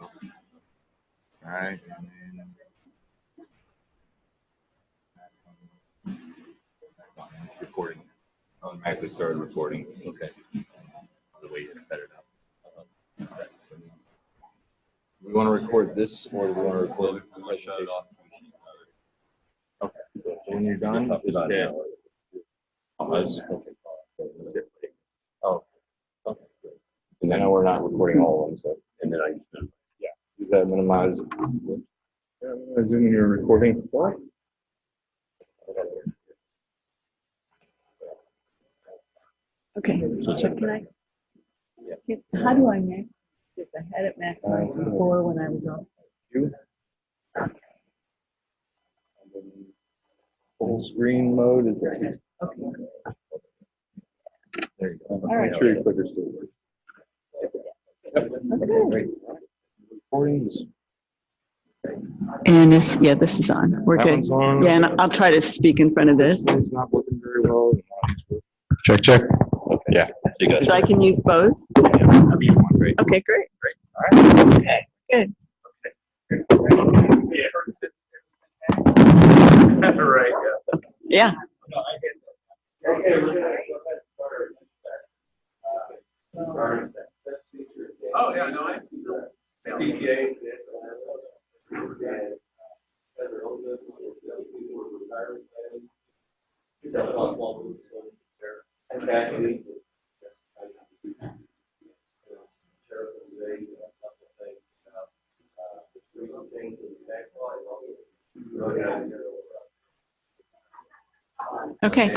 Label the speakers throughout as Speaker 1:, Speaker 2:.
Speaker 1: All right. And then recording. Automatically started recording. Okay. The way you set it up. Okay, so we want to record this, or do we want to record it? We want to shut it off. Okay. So when you're done, just hit pause. Okay. Oh. Okay. And then we're not recording all of them, so and then I yeah. Do that minimize. Zoom your recording. What?
Speaker 2: Okay, so can I? How do I make this? I had it maximized before when I was on.
Speaker 1: You? Full screen mode is there.
Speaker 2: Okay.
Speaker 1: There you go.
Speaker 2: All right.
Speaker 1: Make sure your clicker still works. Yep. Okay, great. Recordings.
Speaker 2: And this, yeah, this is on. We're good.
Speaker 1: On.
Speaker 2: Yeah, and I'll try to speak in front of this.
Speaker 1: It's not working very well. Check, check. Okay. Yeah. You got
Speaker 2: So I can use both?
Speaker 1: Great.
Speaker 2: Okay, great.
Speaker 1: Great. All right. Okay.
Speaker 2: Good.
Speaker 1: Yeah. Right.
Speaker 2: Yeah.
Speaker 1: No, I get that. Okay, we're gonna oh yeah, no, I PTA.
Speaker 2: Okay.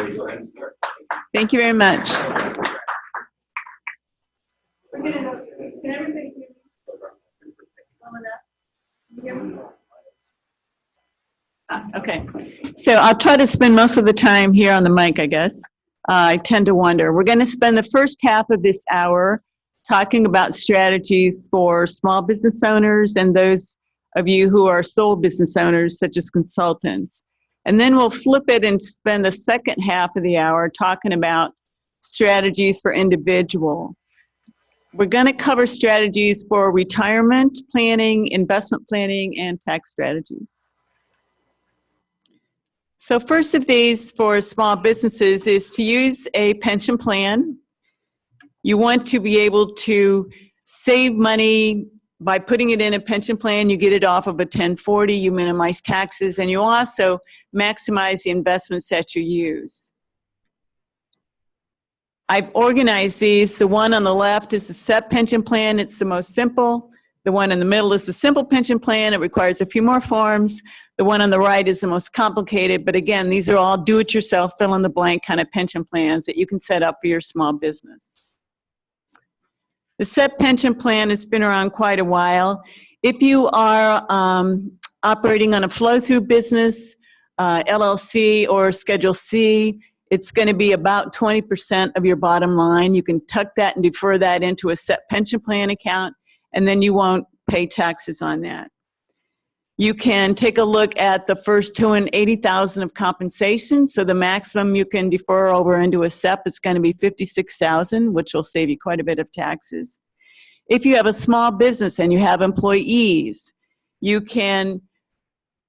Speaker 2: Thank you very much. Okay, so I'll try to spend most of the time here on the mic, I guess. I tend to wonder. We're going to spend the first half of this hour talking about strategies for small business owners and those of you who are sole business owners, such as consultants. And then we'll flip it and spend the second half of the hour talking about strategies for individual. We're going to cover strategies for retirement planning, investment planning, and tax strategies. So first of these for small businesses is to use a pension plan. You want to be able to save money by putting it in a pension plan. You get it off of a 1040, you minimize taxes, and you also maximize the investments that you use. I've organized these. The one on the left is the SEP pension plan. It's the most simple. The one in the middle is the simple pension plan. It requires a few more forms. The one on the right is the most complicated. But again, these are all do-it-yourself, fill-in-the-blank kind of pension plans that you can set up for your small business. The SEP pension plan has been around quite a while. If you are operating on a flow-through business, LLC or Schedule C, it's going to be about 20% of your bottom line. You can tuck that and defer that into a SEP pension plan account, and then you won't pay taxes on that. You can take a look at the first $280,000 of compensation. So the maximum you can defer over into a SEP is going to be $56,000, which will save you quite a bit of taxes. If you have a small business and you have employees, you can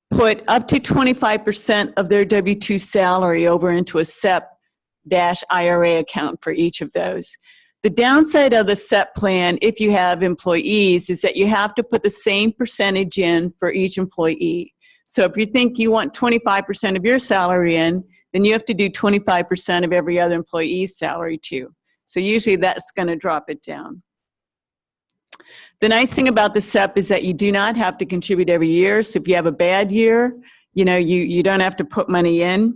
Speaker 2: put up to 25% of their W-2 salary over into a SEP-IRA account for each of those. The downside of the SEP plan, if you have employees, is that you have to put the same percentage in for each employee. So if you think you want 25% of your salary in, then you have to do 25% of every other employee's salary too. So usually that's going to drop it down. The nice thing about the SEP is that you do not have to contribute every year. So if you have a bad year, you don't have to put money in.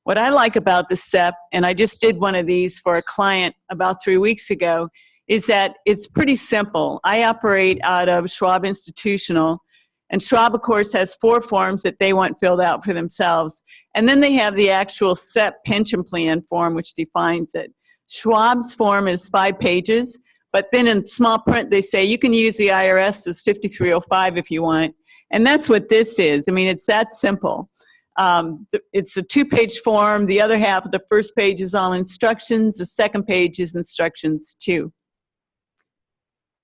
Speaker 2: What I like about the SEP, and I just did one of these for a client about 3 weeks ago, is that it's pretty simple. I operate out of Schwab Institutional, and Schwab, of course, has 4 forms that they want filled out for themselves. And then they have the actual SEP pension plan form, which defines it. Schwab's form is 5 pages, but then in small print, they say you can use the IRS's 5305 if you want. And that's what this is. I mean, it's that simple. It's a 2-page form. The other half of the first page is all instructions. The second page is instructions too.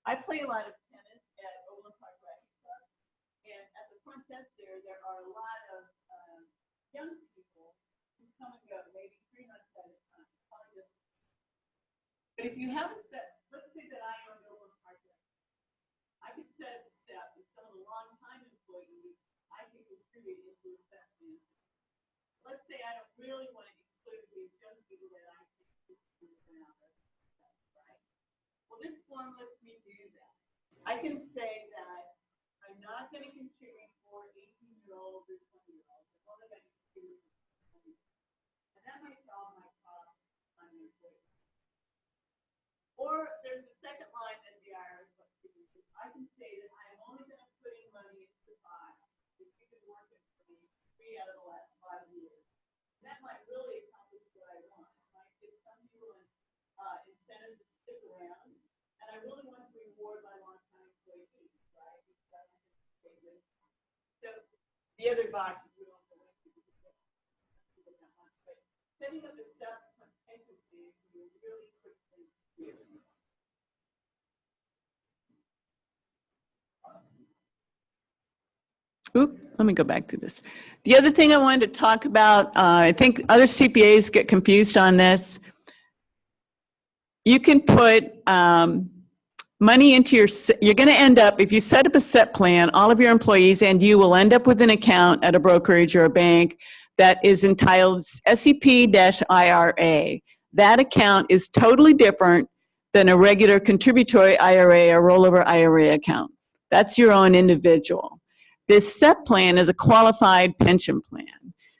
Speaker 2: I play a lot of tennis at Overland Park are a lot of young people who come and go, maybe 3 months at a time. But if you have a set, let's say that I own over project, I could set a step with some of the long-time employees. I can contribute into a step plan. Let's say I don't really want to include these young people that I can contribute around, right? Well, this form lets me do that. I can say that I'm not going to contribute for 18-year-olds or 20-year-olds. I'm only going to contribute for 20. And that might solve my problem on the employee. Or there's a second line that the IRS lets me do. I can say that I'm only going to put in money into the file if you've been working for me 3 out of the last 5 years. And that might really accomplish what I want. It might give some people an incentive to stick around. And I really want to reward my long-time employees, right? So the other boxes we don't go into because but setting up a self-pension plan can be a really quick thing to do. Oop, let me go back to this. The other thing I wanted to talk about, I think other CPAs get confused on this. You can put money into you're going to end up, if you set up a SEP plan, all of your employees and you will end up with an account at a brokerage or a bank that is entitled SEP-IRA. That account is totally different than a regular contributory IRA or rollover IRA account. That's your own individual. This SEP plan is a qualified pension plan.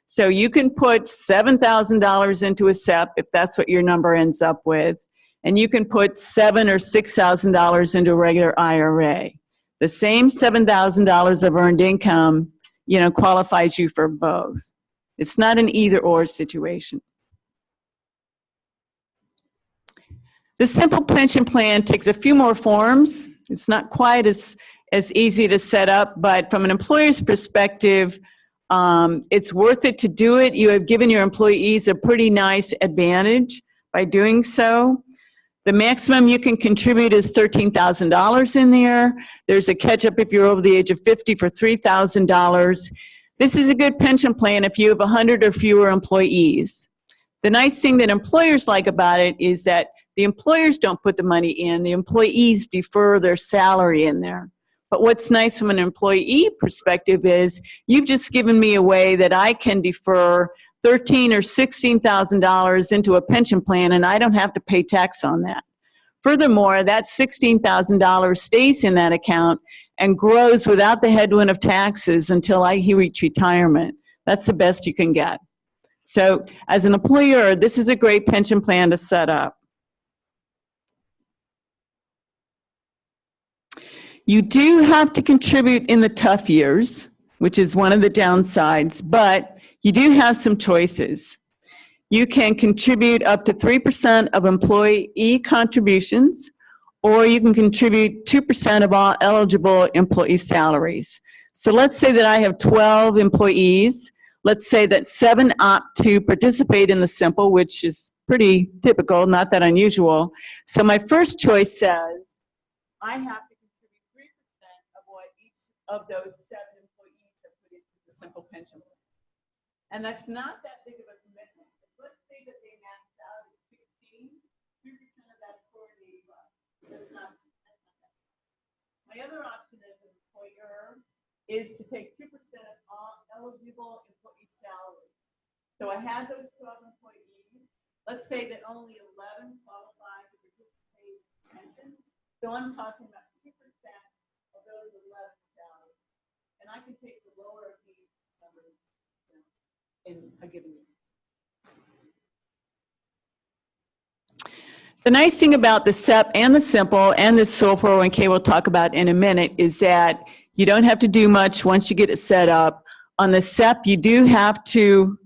Speaker 2: So you can put $7,000 into a SEP if that's what your number ends up with. And you can put $7,000 or $6,000 into a regular IRA. The same $7,000 of earned income, qualifies you for both. It's not an either-or situation. The simple pension plan takes a few more forms. It's not quite as easy to set up, but from an employer's perspective, it's worth it to do it. You have given your employees a pretty nice advantage by doing so. The maximum you can contribute is $13,000 in there. There's a catch-up if you're over the age of 50 for $3,000. This is a good pension plan if you have 100 or fewer employees. The nice thing that employers like about it is that the employers don't put the money in, the employees defer their salary in there. But what's nice from an employee perspective is you've just given me a way that I can defer $13,000 or $16,000 into a pension plan, and I don't have to pay tax on that. Furthermore, that $16,000 stays in that account and grows without the headwind of taxes until I reach retirement. That's the best you can get. So as an employer, this is a great pension plan to set up. You do have to contribute in the tough years, which is one of the downsides, but you do have some choices. You can contribute up to 3% of employee contributions, or you can contribute 2% of all eligible employee salaries. So let's say that I have 12 employees. Let's say that 7 opt to participate in the simple, which is pretty typical, not that unusual. So my first choice says I have to contribute 3% of what each of those 7 employees have put into the simple pension plan. And that's not that big of a commitment. Let's say that they max out at 16, 3% of that is $480. That's not that. My other option as an employer is to take 2% of all eligible employee salaries. So I had those 12 employees. Let's say that only 11 qualify to participate in pension. So I'm talking about 2% of those 11 salaries. And I can take the lower of these numbers in a given year. The nice thing about the SEP and the simple and the SOL 401k we'll talk about in a minute is that you don't have to do much once you get it set up. On the SEP, you do have to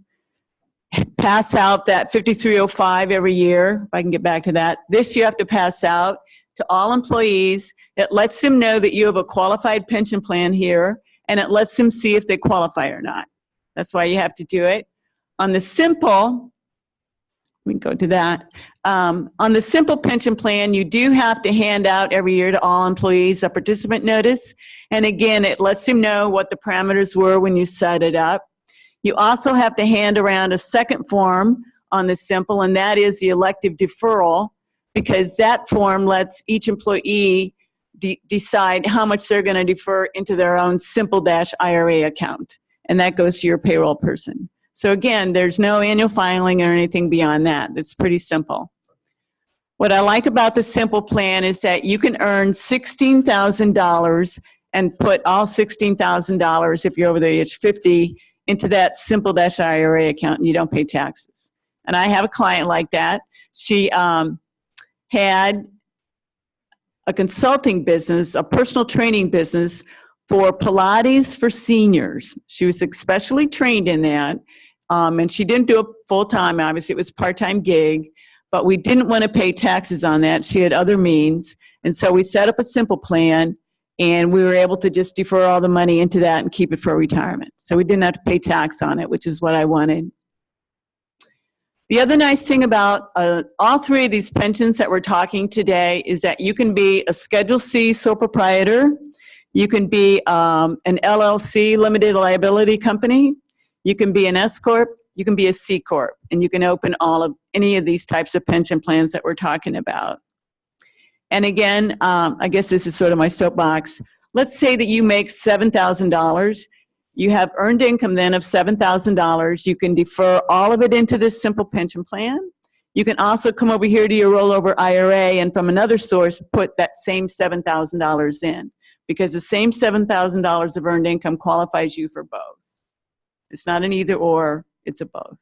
Speaker 2: pass out that 5305 every year, if I can get back to that. This you have to pass out to all employees. It lets them know that you have a qualified pension plan here, and it lets them see if they qualify or not. That's why you have to do it. On the simple, we can go to that. On the simple pension plan, you do have to hand out every year to all employees a participant notice. And again, it lets them know what the parameters were when you set it up. You also have to hand around a second form on the simple, and that is the elective deferral, because that form lets each employee decide how much they're going to defer into their own simple-IRA account. And that goes to your payroll person. So again, there's no annual filing or anything beyond that. It's pretty simple. What I like about the simple plan is that you can earn $16,000 and put all $16,000, if you're over the age of 50, into that simple-IRA account, and you don't pay taxes. And I have a client like that. She had a consulting business, a personal training business for Pilates for seniors. She was especially trained in that, and she didn't do it full-time, obviously. It was a part-time gig, but we didn't want to pay taxes on that. She had other means, and so we set up a simple plan, and we were able to just defer all the money into that and keep it for retirement. So we didn't have to pay tax on it, which is what I wanted. The other nice thing about all three of these pensions that we're talking today is that you can be a Schedule C sole proprietor, you can be an LLC, limited liability company, you can be an S Corp, you can be a C Corp, and you can open any of these types of pension plans that we're talking about. And again, I guess this is sort of my soapbox. Let's say that you make $7,000. You have earned income then of $7,000. You can defer all of it into this simple pension plan. You can also come over here to your rollover IRA and from another source put that same $7,000 in, because the same $7,000 of earned income qualifies you for both. It's not an either or, it's a both.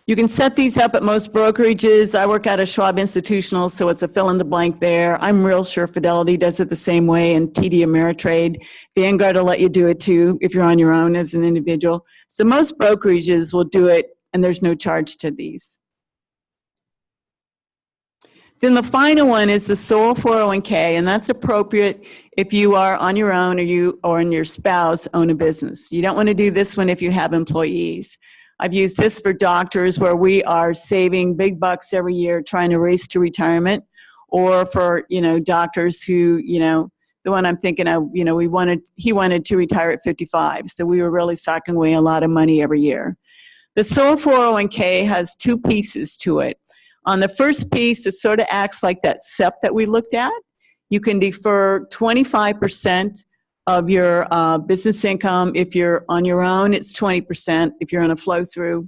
Speaker 2: You can set these up at most brokerages. I work out of Schwab Institutional, so it's a fill in the blank there. I'm real sure Fidelity does it the same way, and TD Ameritrade. Vanguard will let you do it too if you're on your own as an individual. So most brokerages will do it, and there's no charge to these. Then the final one is the sole 401k, and that's appropriate if you are on your own or you or your spouse own a business. You don't want to do this one if you have employees. I've used this for doctors where we are saving big bucks every year trying to race to retirement, or for, doctors who, the one I'm thinking of, he wanted to retire at 55. So we were really socking away a lot of money every year. The sole 401k has two pieces to it. On the first piece, it sort of acts like that SEP that we looked at. You can defer 25% of your business income. If you're on your own, it's 20% if you're on a flow through.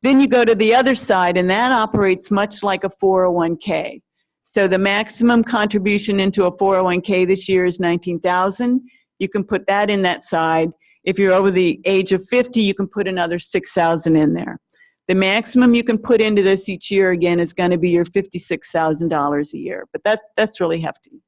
Speaker 2: Then you go to the other side, and that operates much like a 401k. So the maximum contribution into a 401k this year is $19,000. You can put that in that side. If you're over the age of 50, you can put another $6,000 in there. The maximum you can put into this each year, again, is going to be your $56,000 a year. But that's really hefty.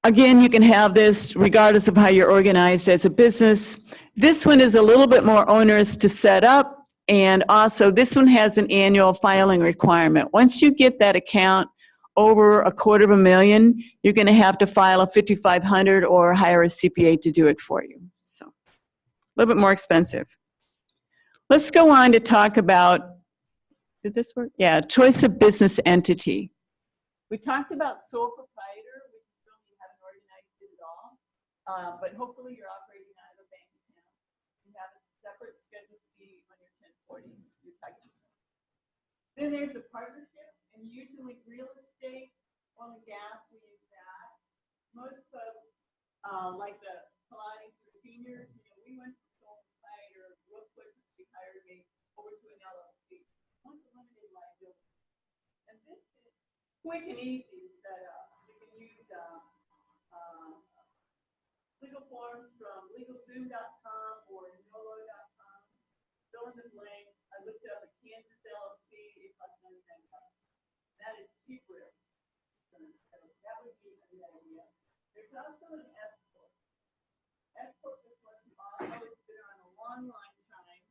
Speaker 2: Again, you can have this regardless of how you're organized as a business. This one is a little bit more onerous to set up, and also this one has an annual filing requirement. Once you get that account over $250,000, you're going to have to file a 5500 or hire a CPA to do it for you. So a little bit more expensive. Let's go on to talk about, did this work? Yeah, choice of business entity. We talked about sole proprietor, which is really you haven't organized it at all, but hopefully you're operating out of a bank account. You have a separate Schedule C on your 1040, your tax return. Then there's a partnership, and usually real estate, oil and gas, we use that. Most folks, like the Pilates for seniors, we went from sole proprietor real quick when she hired me over to an LLC. Once a limited liability. And this is quick and easy to set up. You can use legal forms from legalzoom.com or nolo.com. Fill in the blanks. I looked up a Kansas LLC. It costs $99. That is cheaper. So that would be a good idea. There's also an S Corp. S Corp is one you always been on a long time.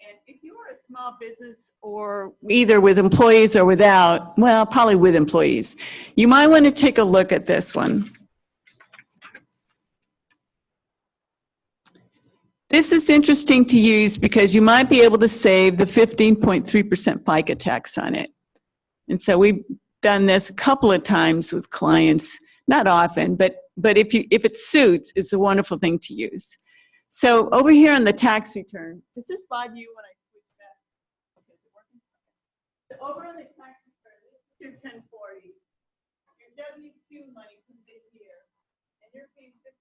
Speaker 2: And if you are a small business or either with employees or without, well, probably with employees, you might want to take a look at this one. This is interesting to use because you might be able to save the 15.3% FICA tax on it. And so we've done this a couple of times with clients, not often, but if it suits, it's a wonderful thing to use. So over here on the tax return, does this bother you when I switch back? Okay, is it working? So over on the tax return, this is your 1040. Your W-2 money comes in here, and you're paying 15%,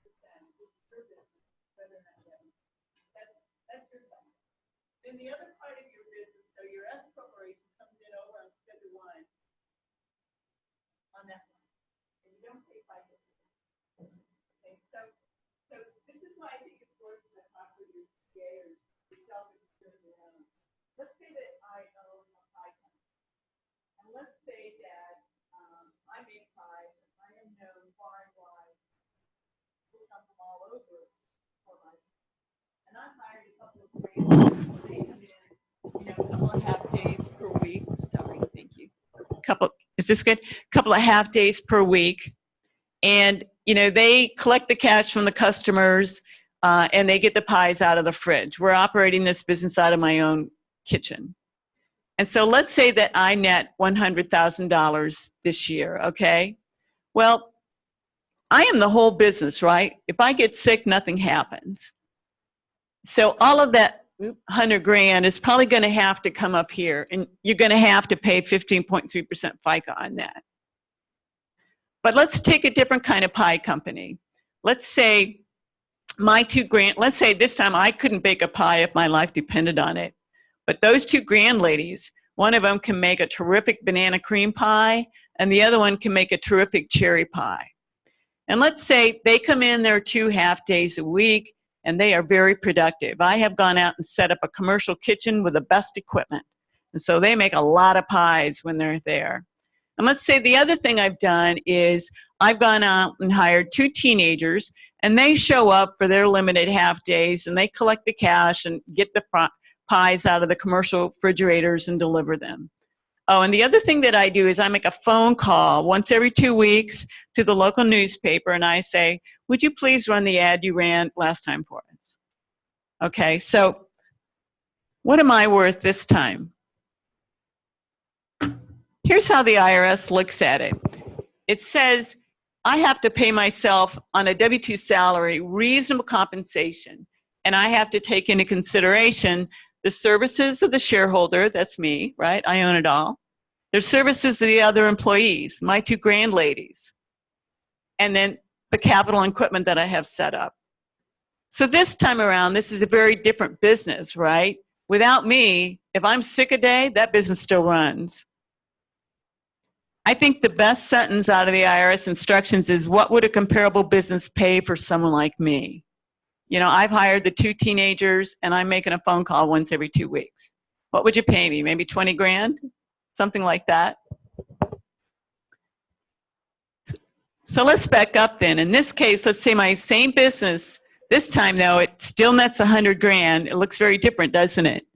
Speaker 2: which is your business, whether or not that. That's your thing. Then the other part of your business, so your S corporation comes in over on Schedule 1 on that one, and you don't pay FICA. Okay, so this is why I think it's worth the cost of your CA or your self-insurance around. Let's say that I own a pie company, and let's say that I make pies, and I am known far and wide for something all over for my. And I hired a couple of brands. They come in, a couple of half days per week. Sorry, thank you. Is this good? A couple of half days per week. And, they collect the cash from the customers and they get the pies out of the fridge. We're operating this business out of my own kitchen. And so let's say that I net $100,000 this year, okay? Well, I am the whole business, right? If I get sick, nothing happens. So all of that 100 grand is probably going to have to come up here, and you're going to have to pay 15.3% FICA on that. But let's take a different kind of pie company. Let's say let's say this time I couldn't bake a pie if my life depended on it. But those two grand ladies, one of them can make a terrific banana cream pie, and the other one can make a terrific cherry pie. And let's say they come in there 2 half days a week, and they are very productive. I have gone out and set up a commercial kitchen with the best equipment. And so they make a lot of pies when they're there. And let's say the other thing I've done is I've gone out and hired 2 teenagers, and they show up for their limited half days, and they collect the cash and get the pies out of the commercial refrigerators and deliver them. Oh, and the other thing that I do is I make a phone call once every 2 weeks to the local newspaper, and I say, would you please run the ad you ran last time for us? Okay, so what am I worth this time? Here's how the IRS looks at it. It says I have to pay myself on a W-2 salary reasonable compensation, and I have to take into consideration the services of the shareholder, that's me, right? I own it all. The services of the other employees, my 2 grand ladies, and then the capital and equipment that I have set up. So this time around, this is a very different business, right? Without me, if I'm sick a day, that business still runs. I think the best sentence out of the IRS instructions is, what would a comparable business pay for someone like me? I've hired the 2 teenagers, and I'm making a phone call once every 2 weeks. What would you pay me? Maybe 20 grand? Something like that. So let's back up then. In this case, let's say my same business, this time though, it still nets 100 grand. It looks very different, doesn't it?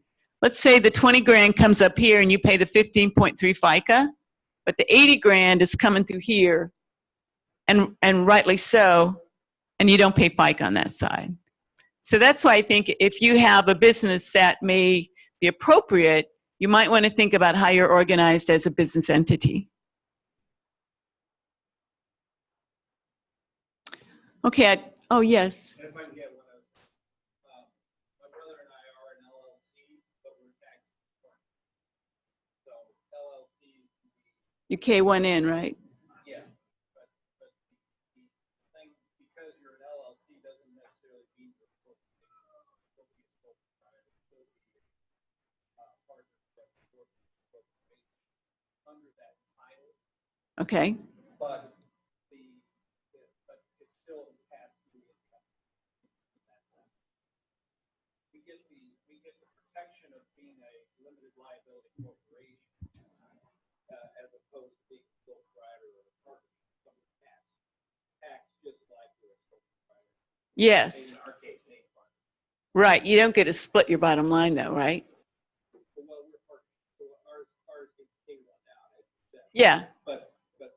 Speaker 2: Let's say the 20 grand comes up here and you pay the 15.3 FICA, but the 80 grand is coming through here, and rightly so, and you don't pay FICA on that side. So that's why I think if you have a business that may be appropriate, you might want to think about how you're organized as a business entity. Okay, oh yes.
Speaker 3: And if I can get one of, my brother and I are an LLC, but we're tax exempt. So LLCs can be,
Speaker 2: You K1 in, right?
Speaker 3: yeah, but the thing, because you're an LLC doesn't necessarily mean you're supposed to be a sole proprietor, still be partner under that title.
Speaker 2: Okay.
Speaker 3: But it still has to be income in that sense. We get the protection of being a limited liability corporation as opposed to being a sole proprietor or a partnership. Tax just like you're a sole proprietor.
Speaker 2: Yes.
Speaker 3: In our case, name fund.
Speaker 2: Right. You don't get to split your bottom line though, right?
Speaker 3: Well, we're partners, so ours gets K1 out, as you said.
Speaker 2: Yeah.
Speaker 3: But the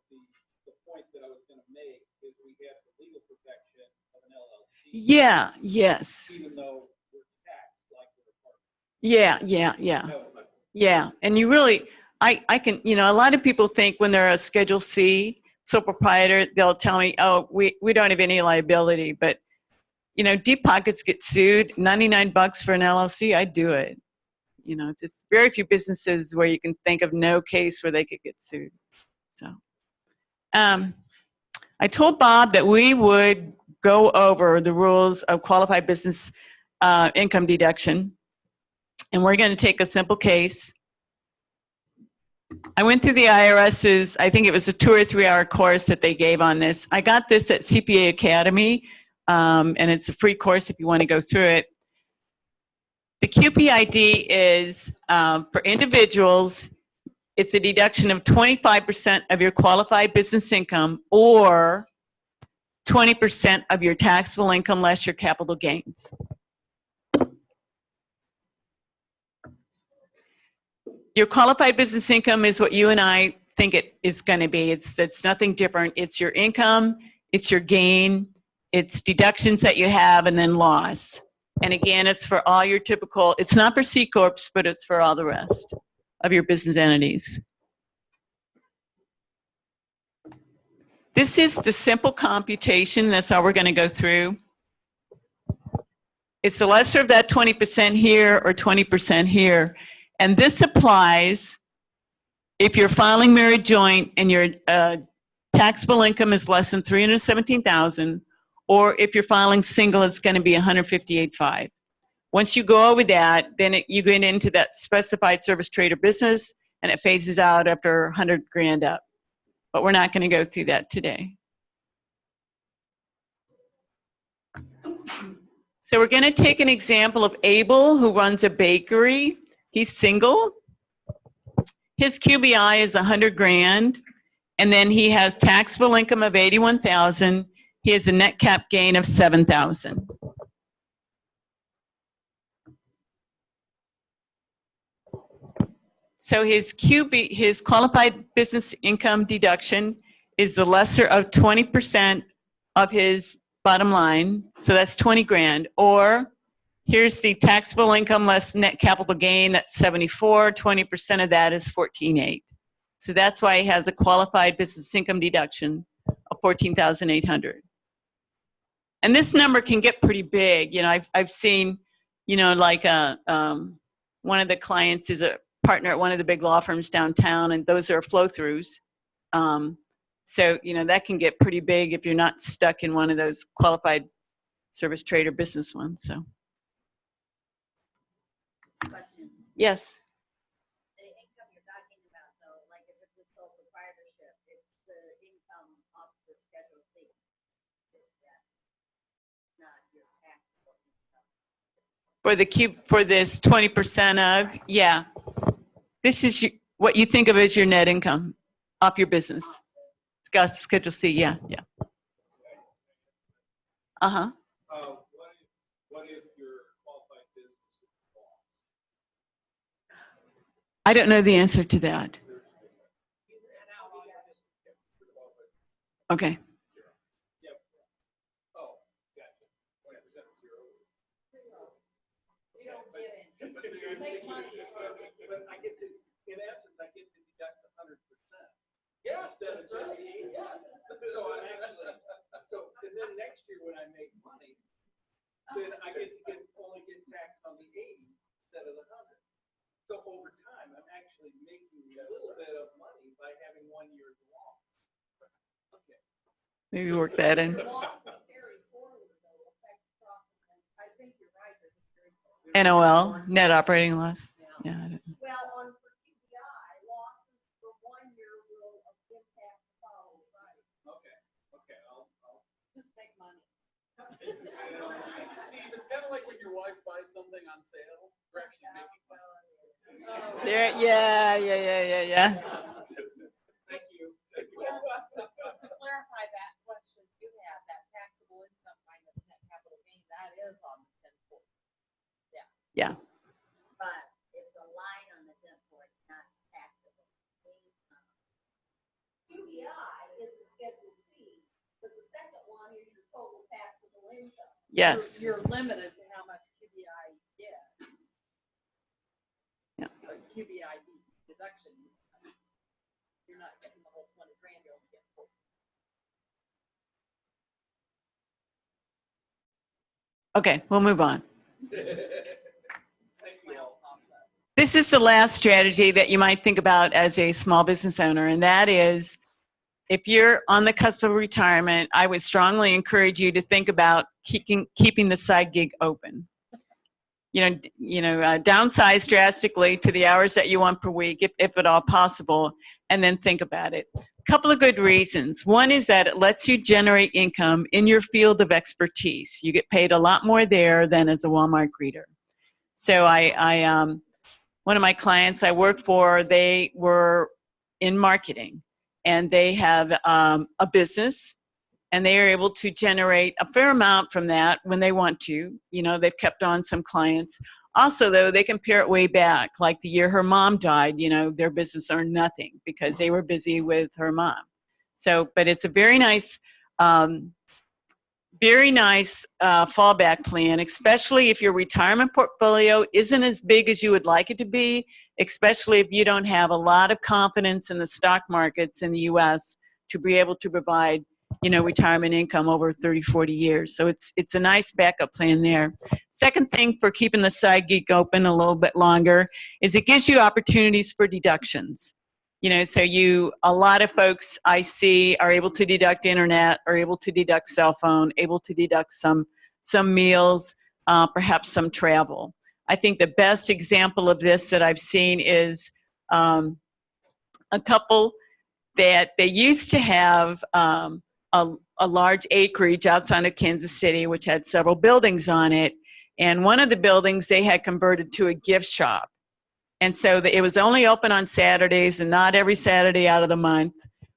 Speaker 3: point that I was going to make is we have the legal protection of an LLC.
Speaker 2: Yeah, yes.
Speaker 3: even though we're taxed like we're a partner.
Speaker 2: Yeah. Yeah, and you really, I can, a lot of people think when they're a Schedule C sole proprietor, they'll tell me, oh, we don't have any liability, but, deep pockets get sued, 99 bucks for an LLC, I'd do it. Just very few businesses where you can think of no case where they could get sued. So, I told Bob that we would go over the rules of qualified business income deduction, and we're going to take a simple case. I went through the IRS's, I think it was a 2 or 3 hour course that they gave on this. I got this at CPA Academy, and it's a free course if you want to go through it. The QPID is, for individuals, it's a deduction of 25% of your qualified business income or 20% of your taxable income less your capital gains. Your qualified business income is what you and I think it is going to be. It's nothing different. It's your income, it's your gain, it's deductions that you have, and then loss. And again, it's for all your typical, it's not for C Corps, but it's for all the rest of your business entities. This is the simple computation. That's how we're going to go through. It's the lesser of that 20% here or 20% here. And this applies if you're filing married joint and your taxable income is less than $317,000, or if you're filing single, it's going to be $158,500. Once you go over that, then you get into that specified service trade or business, and it phases out after 100 grand up. But we're not going to go through that today. So we're going to take an example of Abel, who runs a bakery. He's single. His QBI is 100 grand, and then he has taxable income of 81,000. He has a net cap gain of 7,000. So his qualified business income deduction is the lesser of 20% of his bottom line. So that's 20 grand. Or here's the taxable income less net capital gain, that's 74. 20% of that is 14,800. So that's why he has a qualified business income deduction of 14,800. And this number can get pretty big. I've seen, like one of the clients is a partner at one of the big law firms downtown, and those are flow-throughs. So, that can get pretty big if you're not stuck in one of those qualified service trade or business ones. So.
Speaker 4: Question.
Speaker 2: Yes.
Speaker 4: The income you're talking about, though, like if it's a sole proprietorship, it's the income off the Schedule C. Is that not your taxable income?
Speaker 2: For this 20% of, yeah. This is what you think of as your net income off your business. It's got Schedule C, yeah. Uh-huh.
Speaker 3: What if your qualified business is lost?
Speaker 2: I don't know the answer to that. Okay.
Speaker 3: Yep. Oh, gotcha. 20% zero.
Speaker 4: You don't get it.
Speaker 3: But I get to, in essence, I get to deduct 100%. Yes, that's right. Yes. So I'm actually, and then next year when I make money, then I only get taxed on the 80 instead of the 100. So over time, I'm actually making a little bit of money by having 1 year's loss. Okay.
Speaker 2: Maybe work that in.
Speaker 4: Losses carry forward, though, affect profit. I think you're right. There's a carry forward.
Speaker 2: NOL, net operating loss. Yeah. I don't know.
Speaker 4: Well, on for QBI, losses for 1 year will impact the following, right?
Speaker 3: Okay. I'll
Speaker 4: Just make money.
Speaker 3: Steve, it's kind of like when your wife buys something on sale. We're actually making money.
Speaker 2: There, yeah.
Speaker 3: Thank you.
Speaker 4: To clarify that question you had, that taxable income minus net capital gain, that is on the 1040.
Speaker 2: Yeah.
Speaker 4: But it's a line on the 1040, not taxable income. QBI is the Schedule C, but the second one is your total taxable income.
Speaker 2: Yes.
Speaker 5: You're limited to how much QBI you get.
Speaker 2: Yeah.
Speaker 5: Or QBI deduction. You're not getting the whole 20 grand, you'll only get 40.
Speaker 2: Okay, we'll move on.
Speaker 3: Thank you all.
Speaker 2: This is the last strategy that you might think about as a small business owner, and that is if you're on the cusp of retirement, I would strongly encourage you to think about keeping the side gig open. Downsize drastically to the hours that you want per week, if at all possible, and then think about it. A couple of good reasons. One is that it lets you generate income in your field of expertise. You get paid a lot more there than as a Walmart greeter. So one of my clients I worked for, they were in marketing, and they have a business, and they are able to generate a fair amount from that when they want to. They've kept on some clients. Also, though, they can pare it way back. Like the year her mom died, their business earned nothing because they were busy with her mom. So, but it's a very nice fallback plan, especially if your retirement portfolio isn't as big as you would like it to be, especially if you don't have a lot of confidence in the stock markets in the U.S. to be able to provide, retirement income over 30, 40 years. So it's a nice backup plan there. Second thing for keeping the side gig open a little bit longer is it gives you opportunities for deductions. So a lot of folks I see are able to deduct internet, are able to deduct cell phone, able to deduct some meals, perhaps some travel. I think the best example of this that I've seen is a couple that they used to have a large acreage outside of Kansas City, which had several buildings on it. And one of the buildings they had converted to a gift shop. And so it was only open on Saturdays and not every Saturday out of the month.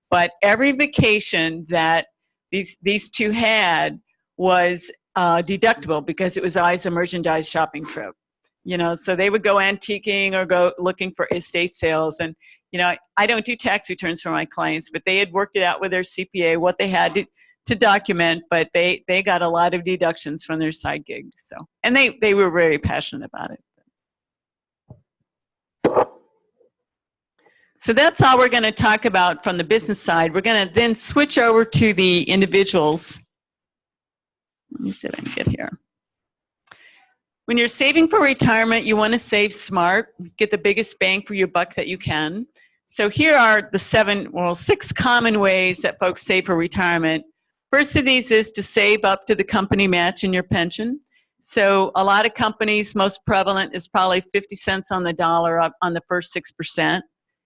Speaker 2: But every vacation that these two had was deductible because it was always a merchandise shopping trip. So they would go antiquing or go looking for estate sales. And, I don't do tax returns for my clients, but they had worked it out with their CPA, what they had to document, but they got a lot of deductions from their side gig. So, and they were very passionate about it. So that's all we're going to talk about from the business side. We're going to then switch over to the individuals. Let me see if I can get here. When you're saving for retirement, you want to save smart, get the biggest bang for your buck that you can. So here are the 6 common ways that folks save for retirement. First of these is to save up to the company match in your pension. So a lot of companies, most prevalent is probably 50 cents on the dollar up on the first 6%.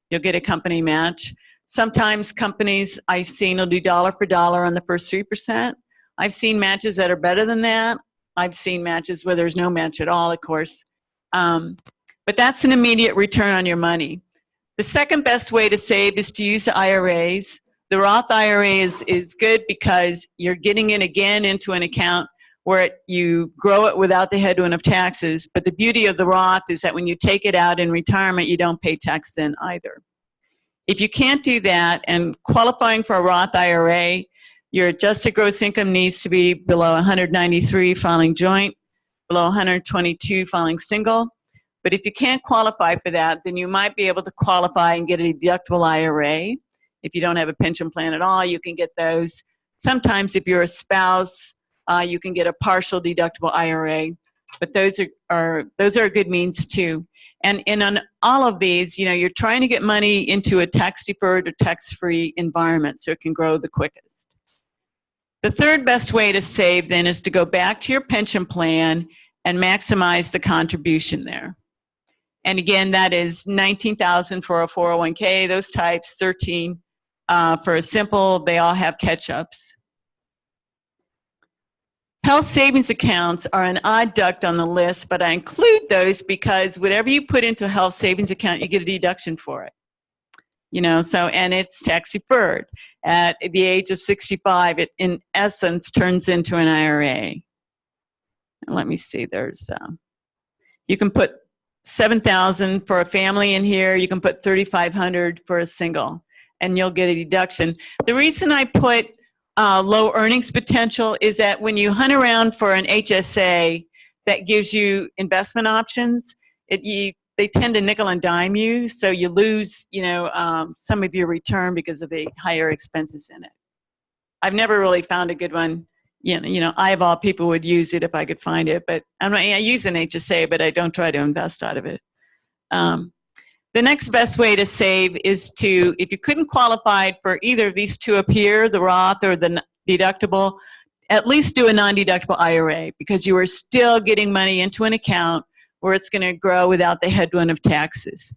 Speaker 2: You'll get a company match. Sometimes companies I've seen will do dollar for dollar on the first 3%. I've seen matches that are better than that. I've seen matches where there's no match at all, of course. But that's an immediate return on your money. The second best way to save is to use IRAs. The Roth IRA is good because you're getting it again into an account where you grow it without the headwind of taxes. But the beauty of the Roth is that when you take it out in retirement, you don't pay tax then either. If you can't do that, and qualifying for a Roth IRA, your adjusted gross income needs to be below 193 filing joint, below 122 filing single. But if you can't qualify for that, then you might be able to qualify and get a deductible IRA. If you don't have a pension plan at all, you can get those. Sometimes if you're a spouse, you can get a partial deductible IRA, but those are a good means too. And on all of these, you're trying to get money into a tax-deferred or tax-free environment so it can grow the quickest. The third best way to save then is to go back to your pension plan and maximize the contribution there. And again, that is $19,000 for a 401k, those types, $13,000 for a simple, they all have catch-ups. Health savings accounts are an odd duck on the list, but I include those because whatever you put into a health savings account, you get a deduction for it. And it's tax deferred. At the age of 65, it in essence turns into an IRA. And let me see, you can put $7,000 for a family in here, you can put $3,500 for a single, and you'll get a deduction. The reason I put low earnings potential is that when you hunt around for an HSA that gives you investment options, they tend to nickel and dime you, so you lose, some of your return because of the higher expenses in it. I've never really found a good one. I of all people would use it if I could find it, but I use an HSA, but I don't try to invest out of it. The next best way to save is to, if you couldn't qualify for either of these two up here, the Roth or the deductible, at least do a non-deductible IRA, because you are still getting money into an account where it's going to grow without the headwind of taxes.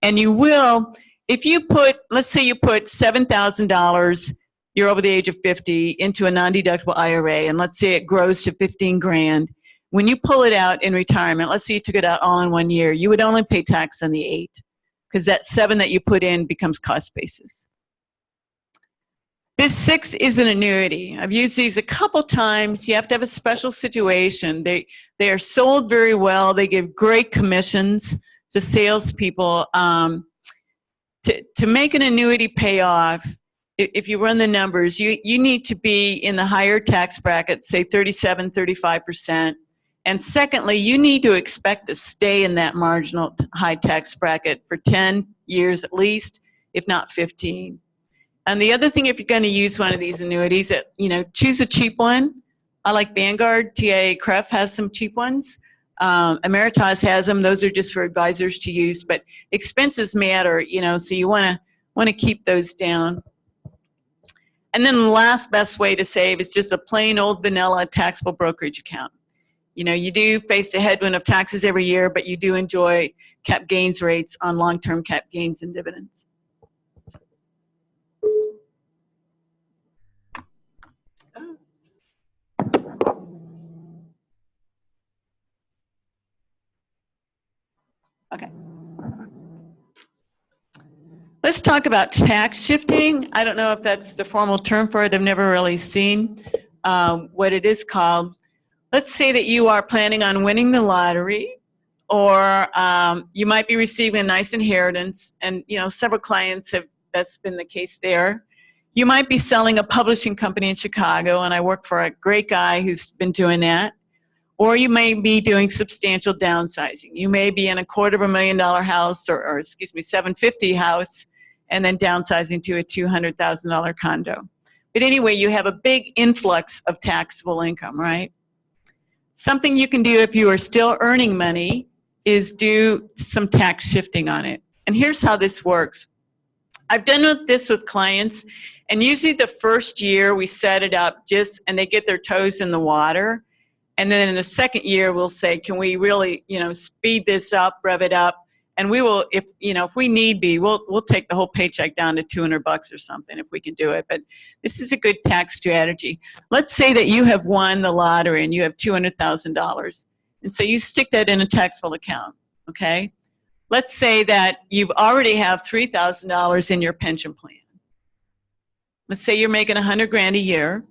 Speaker 2: And you will, if you put, let's say you put $7,000, you're over the age of 50, into a non-deductible IRA, and let's say it grows to 15 grand. When you pull it out in retirement, let's say you took it out all in 1 year, you would only pay tax on the 8, because that 7 that you put in becomes cost basis. This 6 is an annuity. I've used these a couple times. You have to have a special situation. They are sold very well. They give great commissions to salespeople. To make an annuity pay off, if you run the numbers, you need to be in the higher tax bracket, say 37, 35%. And secondly, you need to expect to stay in that marginal high tax bracket for 10 years at least, if not 15. And the other thing, if you're going to use one of these annuities, choose a cheap one. I like Vanguard. TIAA-CREF has some cheap ones. Emeritus has them. Those are just for advisors to use, but expenses matter, so you want to keep those down. And then the last best way to save is just a plain old vanilla taxable brokerage account. You do face the headwind of taxes every year, but you do enjoy cap gains rates on long-term cap gains and dividends. Okay. Let's talk about tax shifting. I don't know if that's the formal term for it. I've never really seen what it is called. Let's say that you are planning on winning the lottery, or you might be receiving a nice inheritance, and several clients that's been the case there. You might be selling a publishing company in Chicago, and I work for a great guy who's been doing that. Or you may be doing substantial downsizing. You may be in a $250,000 house, or excuse me, $750,000 house, and then downsizing to a $200,000 condo. But anyway, you have a big influx of taxable income, right? Something you can do if you are still earning money is do some tax shifting on it. And here's how this works. I've done this with clients, and usually the first year we set it up and they get their toes in the water. And then in the second year, we'll say, can we really, speed this up, rev it up? And we will, if we need be, we'll take the whole paycheck down to $200 or something if we can do it. But this is a good tax strategy. Let's say that you have won the lottery and you have $200,000. And so you stick that in a taxable account, okay? Let's say that you already have $3,000 in your pension plan. Let's say you're making $100 grand a year.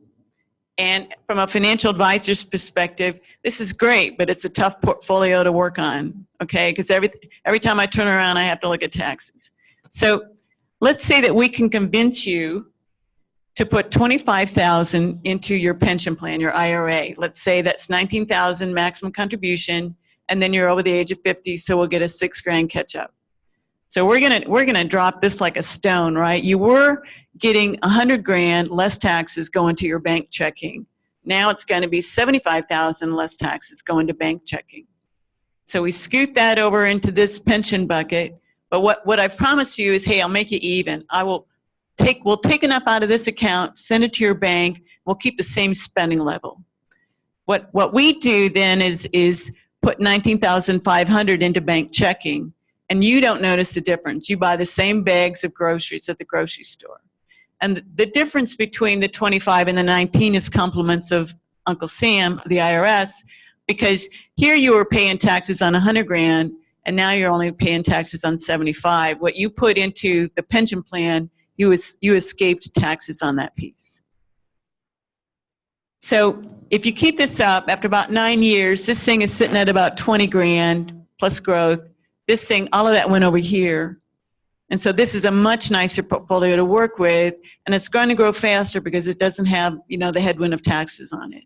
Speaker 2: And from a financial advisor's perspective, this is great, but it's a tough portfolio to work on, okay? Because every time I turn around, I have to look at taxes. So let's say that we can convince you to put $25,000 into your pension plan, your IRA. Let's say that's $19,000 maximum contribution, and then you're over the age of 50, so we'll get a $6 grand catch up. So we're gonna drop this like a stone, right? You were getting 100 grand less taxes going to your bank checking. Now it's going to be 75,000 less taxes going to bank checking. So we scoot that over into this pension bucket. But what I've promised you is, hey, I'll make you even. We'll take enough out of this account, send it to your bank. We'll keep the same spending level. What we do then is put 19,500 into bank checking, and you don't notice the difference. You buy the same bags of groceries at the grocery store. And the difference between the 25 and the 19 is compliments of Uncle Sam, the IRS, because here you were paying taxes on 100 grand, and now you're only paying taxes on 75. What you put into the pension plan, you escaped taxes on that piece. So if you keep this up, after about 9 years, this thing is sitting at about 20 grand plus growth. This thing, all of that went over here. And so this is a much nicer portfolio to work with, and it's going to grow faster because it doesn't have, you know, the headwind of taxes on it.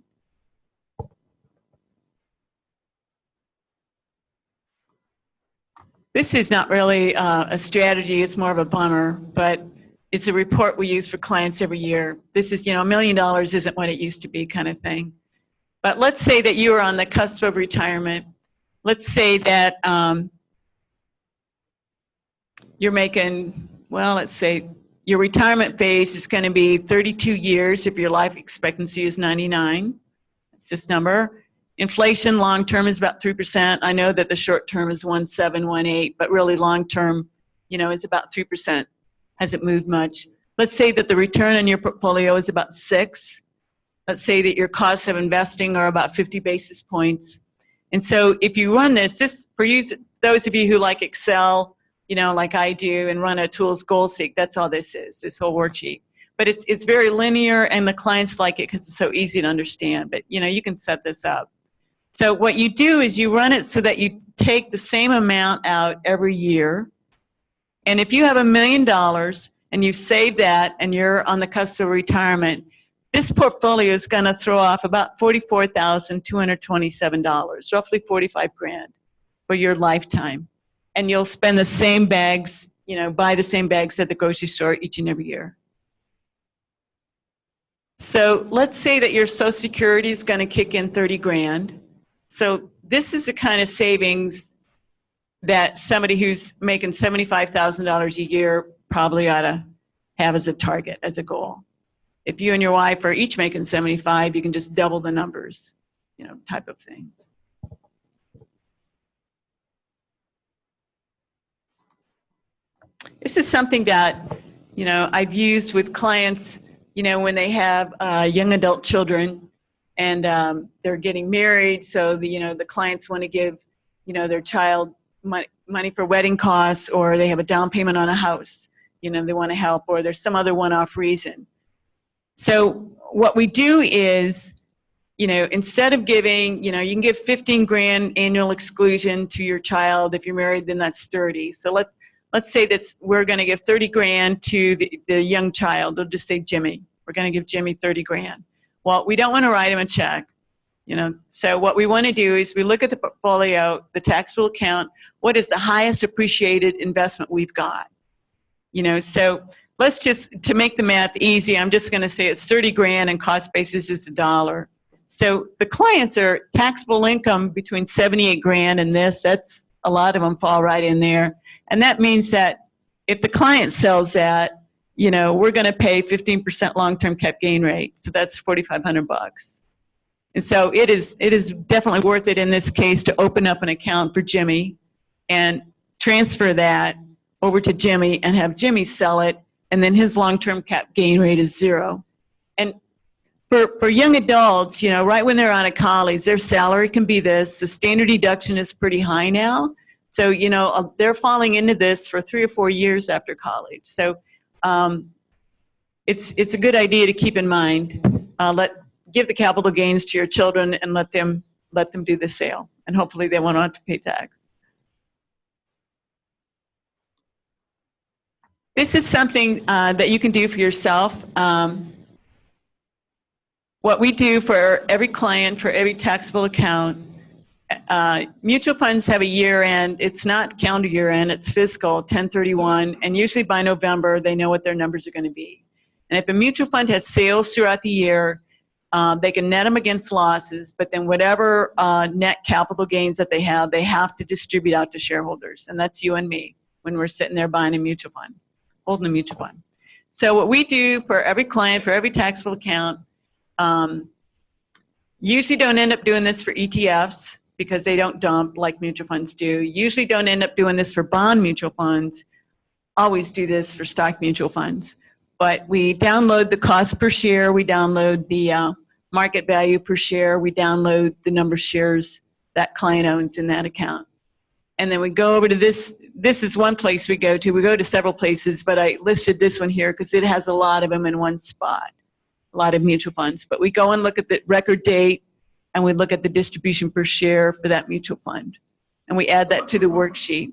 Speaker 2: This is not really a strategy, it's more of a bummer, but it's a report we use for clients every year. This is, you know, $1 million isn't what it used to be kind of thing. But let's say that you are on the cusp of retirement. Let's say that you're making, well, let's say your retirement phase is going to be 32 years if your life expectancy is 99. That's this number. Inflation long-term is about 3%. I know that the short-term is 1.7, 1.8, but really long-term, you know, is about 3%. Hasn't moved much. Let's say that the return on your portfolio is about 6. Let's say that your costs of investing are about 50 basis points. And so if you run this, just for you, those of you who like Excel, you know, like I do, and run a tools goal seek, that's all this is, this whole worksheet. But it's very linear, and the clients like it because it's so easy to understand. But, you know, you can set this up. So what you do is you run it so that you take the same amount out every year. And if you have $1 million and you save that and you're on the cusp of retirement, this portfolio is going to throw off about $44,227, roughly 45 grand for your lifetime. And you'll spend the same bags, you know, buy the same bags at the grocery store each and every year. So let's say that your Social Security is going to kick in 30 grand. So this is the kind of savings that somebody who's making $75,000 a year probably ought to have as a target, as a goal. If you and your wife are each making 75, you can just double the numbers, you know, type of thing. This is something that, you know, I've used with clients, you know, when they have young adult children and they're getting married, so the, you know, the clients want to give, you know, their child money for wedding costs, or they have a down payment on a house, you know, they want to help, or there's some other one-off reason. So what we do is, you know, instead of giving, you know, you can give 15 grand annual exclusion to your child. If you're married, then that's 30. So let's say this, we're going to give 30 grand to the young child. We'll just say Jimmy. We're going to give Jimmy 30 grand. Well, we don't want to write him a check, you know. So what we want to do is we look at the portfolio, the taxable account, what is the highest appreciated investment we've got? You know, so let's just, to make the math easy, I'm just going to say it's 30 grand and cost basis is $1. So the clients are taxable income between 78 grand and this, that's a lot of them fall right in there. And that means that if the client sells that, you know, we're going to pay 15% long-term cap gain rate. So that's $4,500. And so it is definitely worth it in this case to open up an account for Jimmy and transfer that over to Jimmy and have Jimmy sell it, and then his long-term cap gain rate is 0. And for young adults, you know, right when they're out of college, their salary can be this. The standard deduction is pretty high now. So, you know, they're falling into this for 3 or 4 years after college. So it's a good idea to keep in mind. Give the capital gains to your children and let them do the sale, and hopefully they won't have to pay tax. This is something that you can do for yourself. What we do for every client, for every taxable account, mutual funds have a year end. It's not calendar year end, it's fiscal, 10/31, and usually by November they know what their numbers are going to be. And if a mutual fund has sales throughout the year, they can net them against losses, but then whatever net capital gains that they have to distribute out to shareholders, and that's you and me when we're sitting there buying a mutual fund, holding a mutual fund. So what we do for every client, for every taxable account, usually don't end up doing this for ETFs, because they don't dump like mutual funds do. Usually don't end up doing this for bond mutual funds. Always do this for stock mutual funds. But we download the cost per share, we download the market value per share, we download the number of shares that client owns in that account. And then we go over to this. This is one place we go to. We go to several places, but I listed this one here because it has a lot of them in one spot, a lot of mutual funds. But we go and look at the record date, and we look at the distribution per share for that mutual fund. And we add that to the worksheet.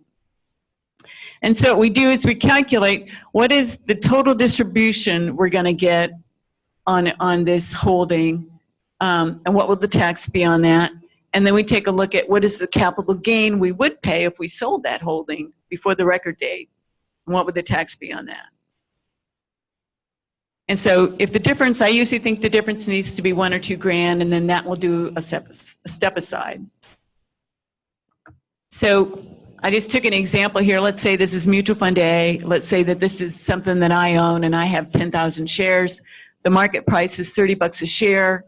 Speaker 2: And so what we do is we calculate what is the total distribution we're going to get on this holding, and what will the tax be on that. And then we take a look at what is the capital gain we would pay if we sold that holding before the record date, and what would the tax be on that. And so if the difference, I usually think the difference needs to be $1 or $2 grand, and then that will do a step aside. So I just took an example here. Let's say this is mutual fund A. Let's say that this is something that I own and I have 10,000 shares. The market price is $30 a share.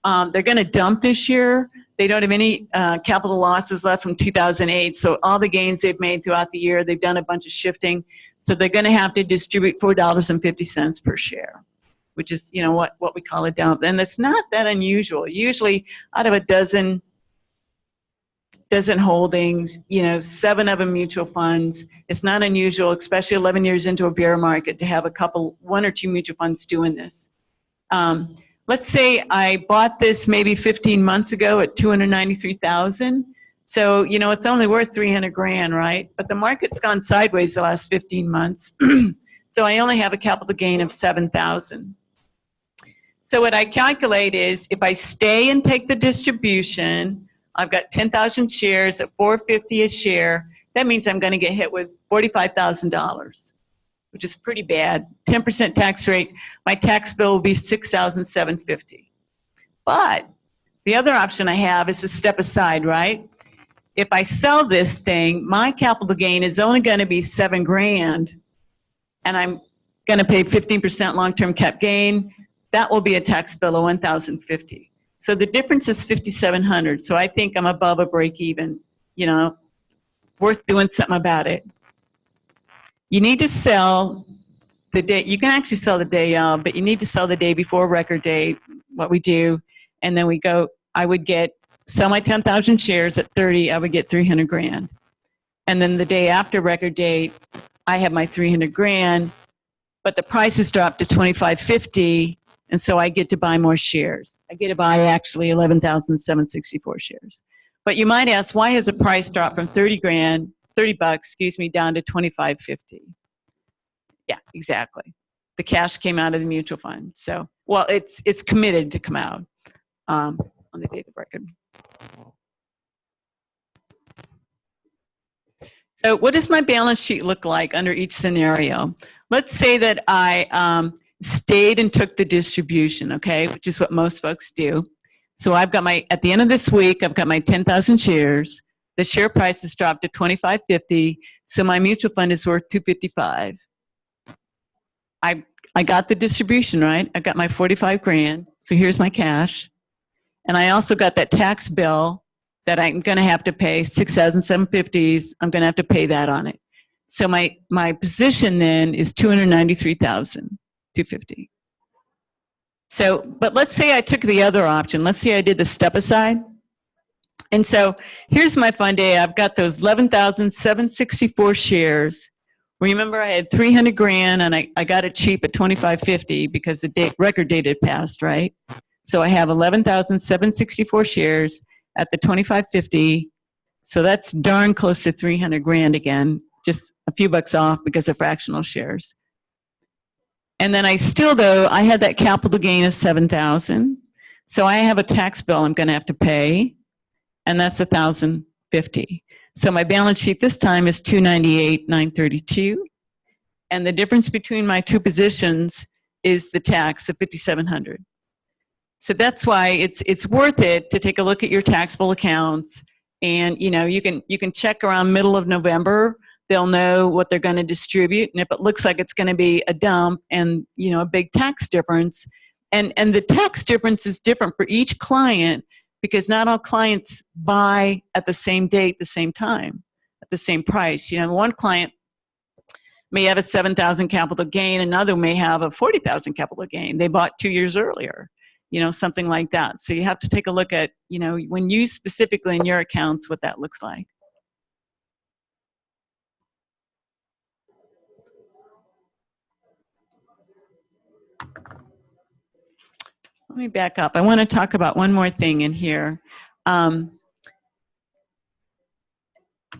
Speaker 2: They're going to dump this year. They don't have any capital losses left from 2008. So all the gains they've made throughout the year, they've done a bunch of shifting. So they're going to have to distribute $4.50 per share, which is, you know, what we call a dump. And it's not that unusual. Usually out of a dozen holdings, you know, 7 of them mutual funds. It's not unusual, especially 11 years into a bear market, to have 1 or 2 mutual funds doing this. Let's say I bought this maybe 15 months ago at $293,000. So, you know, it's only worth 300 grand, right? But the market's gone sideways the last 15 months. So I only have a capital gain of 7,000. So what I calculate is if I stay and take the distribution, I've got 10,000 shares at $4.50 a share. That means I'm going to get hit with $45,000, which is pretty bad. 10% tax rate. My tax bill will be $6,750. But the other option I have is to step aside, right? If I sell this thing, my capital gain is only going to be $7 grand, and I'm going to pay 15% long-term cap gain. That will be a tax bill of $1,050. So the difference is $5,700. So I think I'm above a break even, you know, worth doing something about it. You need to sell the day, you can actually sell the day of, but you need to sell the day before record date, what we do. And then we go, I would sell my 10,000 shares at 30, I would get 300 grand. And then the day after record date, I have my 300 grand, but the price has dropped to $25.50. And so I get to buy more shares. I get to buy actually 11,764 shares. But you might ask, why has the price dropped from 30 bucks, excuse me, down to $25.50? Yeah, exactly. The cash came out of the mutual fund. So, well, it's committed to come out on the date of record. So what does my balance sheet look like under each scenario? Let's say that I stayed and took the distribution, okay, which is what most folks do. So I've got at the end of this week, I've got my 10,000 shares. The share price has dropped to $25.50, so my mutual fund is worth $255. I got the distribution, right? I got my 45 grand, so here's my cash. And I also got that tax bill that I'm gonna have to pay, $6,750. I'm gonna have to pay that on it. So my position then is $293,250. So, but let's say I took the other option. Let's say I did the step aside. And so here's my fund A. I've got those 11,764 shares. Remember, I had 300 grand and I got it cheap at $25.50 because the record date had passed, right? So I have 11,764 shares at the $25.50. So that's darn close to 300 grand again, just a few bucks off because of fractional shares. And then I had that capital gain of 7,000. So I have a tax bill I'm going to have to pay, and that's $1,050. So my balance sheet this time is $298,932. And the difference between my two positions is the tax of $5,700. So that's why it's worth it to take a look at your taxable accounts. And you know, you can check around middle of November. They'll know what they're going to distribute, and if it looks like it's going to be a dump and, you know, a big tax difference, and the tax difference is different for each client because not all clients buy at the same date, the same time, at the same price. You know, one client may have a 7,000 capital gain, another may have a 40,000 capital gain. They bought 2 years earlier, you know, something like that. So you have to take a look at, you know, when you specifically in your accounts, what that looks like. Let me back up. I want to talk about one more thing in here. And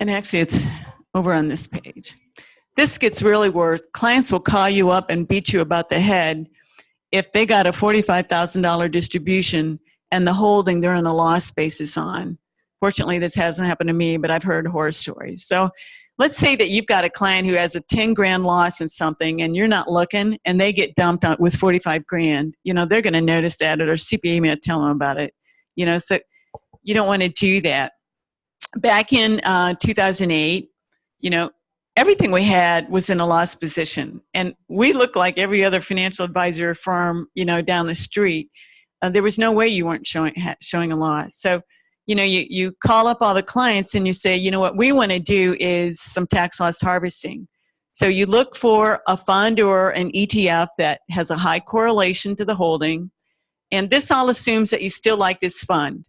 Speaker 2: actually, it's over on this page. this gets really worse. Clients will call you up and beat you about the head if they got a $45,000 distribution and the holding they're in a loss basis on. Fortunately, this hasn't happened to me, but I've heard horror stories. So let's say that you've got a client who has a 10 grand loss in something and you're not looking and they get dumped on with 45 grand. You know, they're going to notice that, or their CPA may tell them about it. You know, so you don't want to do that. Back in 2008, you know, everything we had was in a loss position. And we looked like every other financial advisor firm, you know, down the street. There was no way you weren't showing a loss. So, you know, you call up all the clients and you say, you know, what we want to do is some tax loss harvesting. So you look for a fund or an ETF that has a high correlation to the holding. And this all assumes that you still like this fund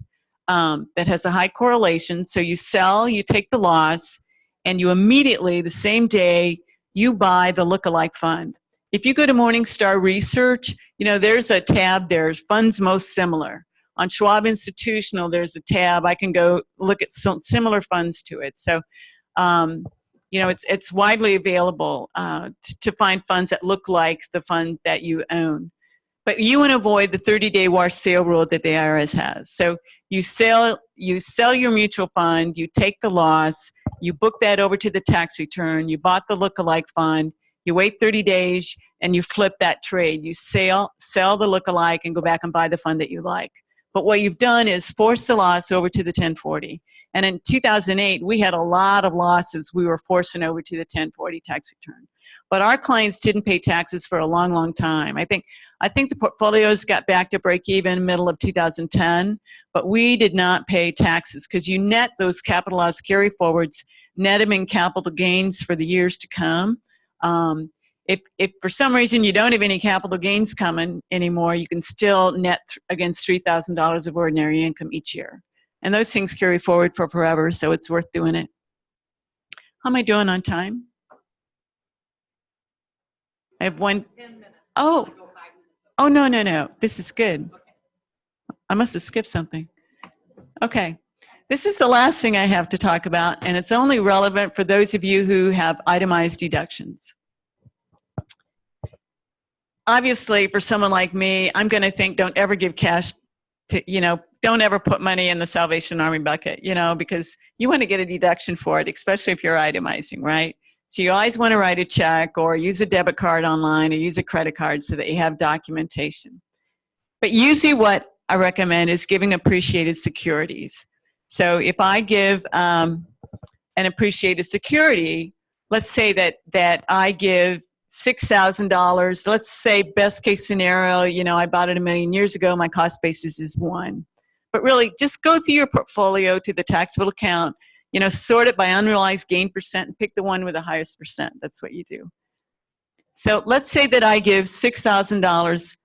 Speaker 2: that has a high correlation. So you sell, you take the loss, and you immediately, the same day, you buy the lookalike fund. If you go to Morningstar Research, you know, there's a tab there, funds most similar. On Schwab Institutional, there's a tab. I can go look at some similar funds to it. So, you know, it's widely available to find funds that look like the fund that you own. But you want to avoid the 30-day wash sale rule that the IRS has. So you sell your mutual fund, you take the loss, you book that over to the tax return, you bought the lookalike fund, you wait 30 days, and you flip that trade. You sell the lookalike and go back and buy the fund that you like. But what you've done is force the loss over to the 1040. And in 2008, we had a lot of losses we were forcing over to the 1040 tax return. But our clients didn't pay taxes for a long, long time. I think the portfolios got back to break even middle of 2010, but we did not pay taxes because you net those capital loss carry forwards, net them in capital gains for the years to come. If for some reason you don't have any capital gains coming anymore, you can still net against $3,000 of ordinary income each year. And those things carry forward for forever, so it's worth doing it. How am I doing on time? I have 10
Speaker 5: minutes.
Speaker 2: Oh.
Speaker 5: Go 5 minutes.
Speaker 2: Oh, no. This is good. I must have skipped something. Okay. This is the last thing I have to talk about, and it's only relevant for those of you who have itemized deductions. Obviously, for someone like me, I'm going to think don't ever give cash to, you know, don't ever put money in the Salvation Army bucket, you know, because you want to get a deduction for it, especially if you're itemizing, right? So you always want to write a check or use a debit card online or use a credit card so that you have documentation. But usually what I recommend is giving appreciated securities. So if I give an appreciated security, let's say that I give $6,000. Let's say best case scenario, you know, I bought it 1 million years ago, my cost basis is 1. But really, just go through your portfolio to the taxable account, you know, sort it by unrealized gain percent and pick the one with the highest percent. That's what you do. So let's say that I give $6,000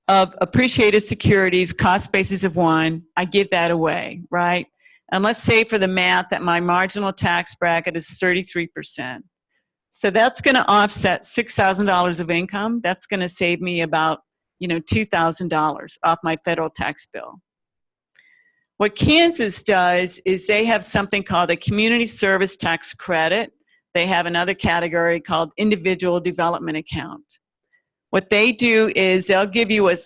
Speaker 2: of appreciated securities, cost basis of 1. I give that away, right? And let's say for the math that my marginal tax bracket is 33%. So that's going to offset $6,000 of income. That's going to save me about, you know, $2,000 off my federal tax bill. What Kansas does is they have something called a community service tax credit. They have another category called individual development account. What they do is they'll give you a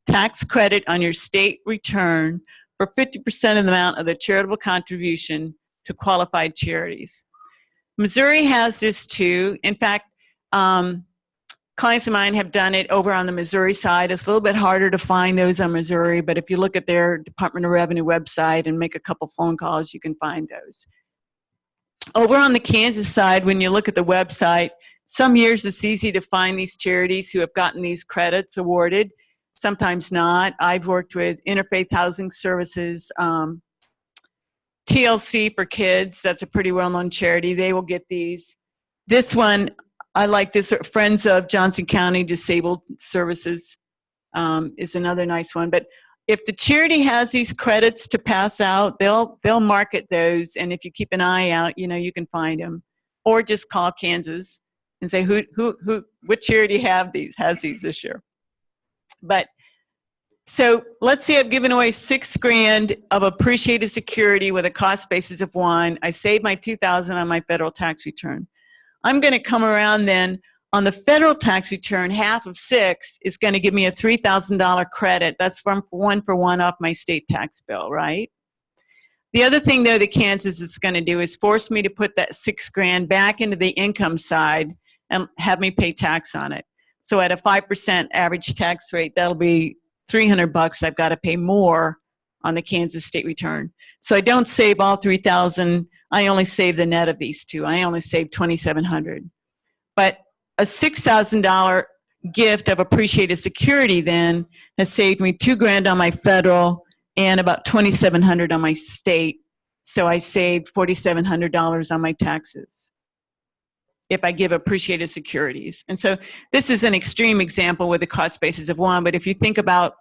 Speaker 2: tax credit on your state return for 50% of the amount of the charitable contribution to qualified charities. Missouri has this too. In fact, clients of mine have done it over on the Missouri side. It's a little bit harder to find those on Missouri, but if you look at their Department of Revenue website and make a couple phone calls, you can find those. Over on the Kansas side, when you look at the website, some years it's easy to find these charities who have gotten these credits awarded, sometimes not. I've worked with Interfaith Housing Services, TLC for Kids, that's a pretty well-known charity. They will get these. This one, I like this, Friends of Johnson County Disabled Services is another nice one. But if the charity has these credits to pass out, they'll market those, and if you keep an eye out, you know, you can find them. Or just call Kansas and say, what charity has these this year? But so let's say I've given away $6,000 of appreciated security with a cost basis of 1. I saved my $2,000 on my federal tax return. I'm going to come around then on the federal tax return, half of 6 is going to give me a $3,000 credit. That's from one for one off my state tax bill, right? The other thing though that Kansas is going to do is force me to put that $6,000 back into the income side and have me pay tax on it. So at a 5% average tax rate, that'll be $300 I've got to pay more on the Kansas state return. So I don't save all $3,000. I only save the net of these two. I only save $2,700. But a $6,000 gift of appreciated security then has saved me $2,000 on my federal and about $2,700 on my state. So I saved $4,700 on my taxes if I give appreciated securities. And so this is an extreme example with the cost basis of 1, but if you think about,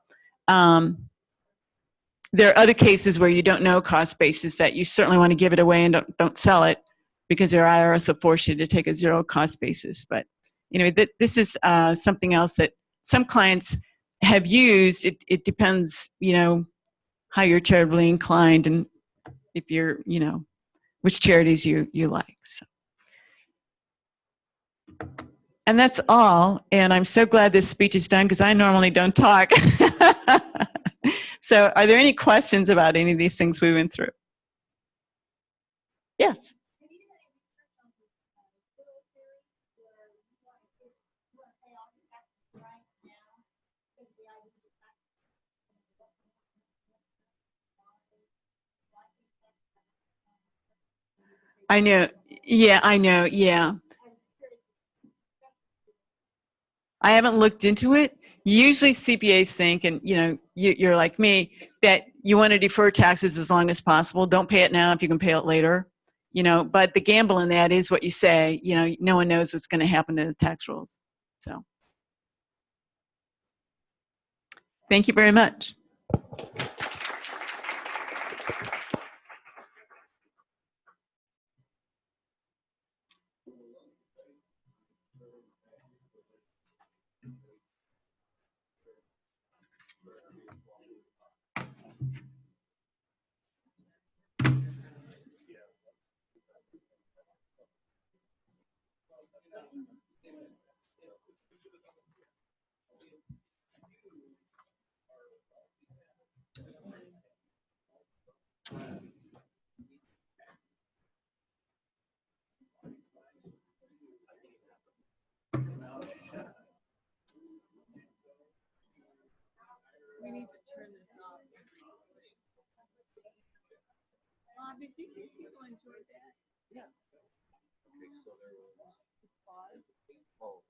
Speaker 2: there are other cases where you don't know cost basis that you certainly want to give it away and don't sell it because their IRS will force you to take a 0 cost basis. But you know, this is something else that some clients have used. It depends, you know, how you're charitably inclined and if you're, you know, which charities you like. So. And that's all. And I'm so glad this speech is done because I normally don't talk. So are there any questions about any of these things we went through? Yes. I know. Yeah, I know. Yeah. I haven't looked into it. Usually CPAs think, and you know, you're like me, that you want to defer taxes as long as possible. Don't pay it now if you can pay it later. You know, but the gamble in that is what you say. You know, no one knows what's going to happen to the tax rules. So, thank you very much. We need to turn this off. Do you think people enjoyed that?
Speaker 1: Yeah. Okay, so there was pause. Oh.